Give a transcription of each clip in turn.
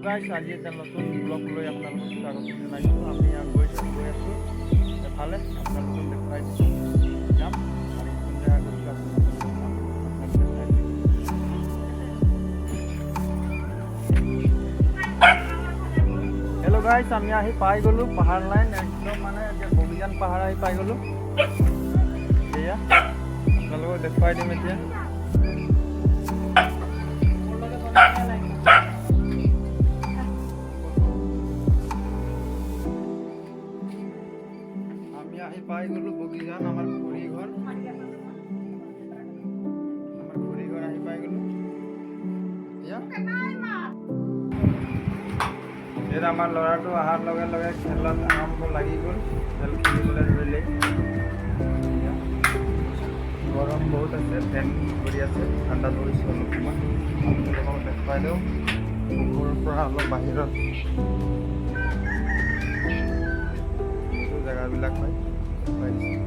গাইছ, আজি এটা নতুন ব্লগ লৈ আপোনালোকক স্বাগতম জনাইছোঁ। আমি গৈ আছোঁ এফালে, আপোনালোকক দেখুৱাই দিছোঁ যাম আৰু কোন জেগা গৈছোঁ আপোনালোকে চাই দিম। হেল্ল' গাইছ, আমি আহি পাই গ'লোঁ পাহাৰ লাইন, একদম মানে এতিয়া বগিজান পাহাৰ আহি পাই গ'লোঁ। এয়া আপোনালোকক দেখুৱাই দিম এতিয়া। আমি আহি পাই গ'লোঁ বগিজান, আমাৰ খুৰী ঘৰ আহি পাই গ'লোঁ। এতিয়া এতিয়া আমাৰ ল'ৰাটো অহাৰ লগে লগে খেলত আৰম্ভ লাগি গ'ল, খেল খেলিবলৈ ধৰিলে। গৰম বহুত আছে, ফেন কৰি আছে, ঠাণ্ডা পৰিছে অলপমান। আপোনালোকক দেখুৱাই দিওঁ পুখুৰীৰ পৰা অলপ বাহিৰত জেগাবিলাক হয় দেখুৱাই দিছোঁ।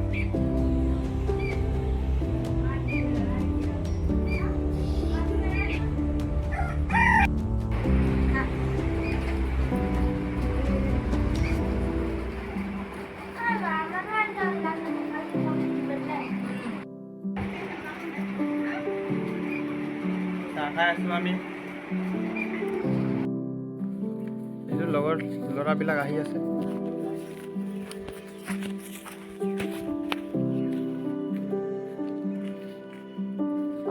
চাহ খাই আছোঁ আমি। এইটো লগৰ ল'ৰাবিলাক আহি আছে।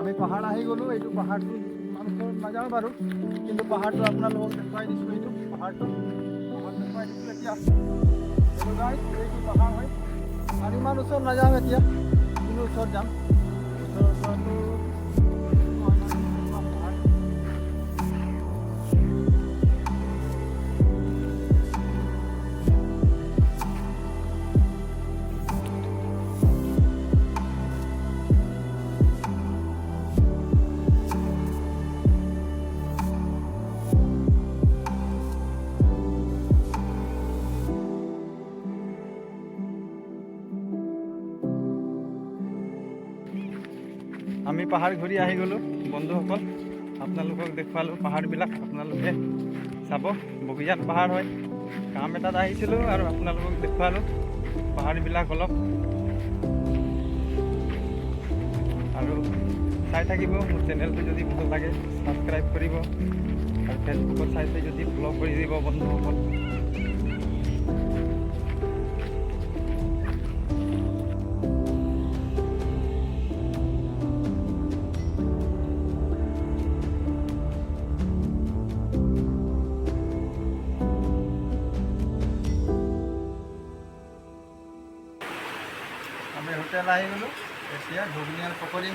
আমি পাহাৰ আহি গ'লোঁ। এইটো পাহাৰটো মানুহৰ নাযাওঁ বাৰু, কিন্তু পাহাৰটো আপোনালোকক দেখুৱাই দিছোঁ। এইটো পাহাৰটো দেখুৱাই দিছোঁ এতিয়া। এইটো গাইছ, এইটো পাহাৰ হয় আৰু ইমান ওচৰত নাযাওঁ এতিয়া, কিন্তু ওচৰত যাম। ওচৰতো আমি পাহাৰ ঘূৰি আহি গ'লোঁ বন্ধুসকল। আপোনালোকক দেখুৱালোঁ পাহাৰবিলাক, আপোনালোকে চাব। বগিজান পাহাৰ হয়, কাম এটাত আহিছিলোঁ আৰু আপোনালোকক দেখুৱালোঁ পাহাৰবিলাক অলপ। আৰু চাই থাকিব মোৰ চেনেলটো, যদি ভাল লাগে ছাবস্ক্ৰাইব কৰিব, আৰু ফেচবুকত চাইছে যদি ফ'ল' কৰি দিব বন্ধুসকল। আমি হোটেল আহি গ'লোঁ। এতিয়া ঘুগুনি আৰু পকৰি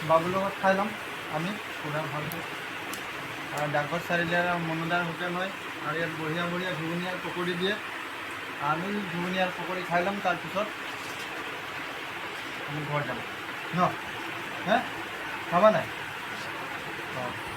বাবুৰ লগত খাই ল'ম আমি পুৰা ভালকৈ। আৰু ডাকঘৰ চাৰিআলি মনোদাৰ হোটেল হয়, আৰু ইয়াত বঢ়িয়া বঢ়িয়া ঘুগুনি আৰু পকৰি দিয়ে। আমি ঘুগুনি আৰু পকৰি খাই ল'ম, তাৰপিছত আমি ঘৰ যাম ন। হে খাবা নাই? অঁ।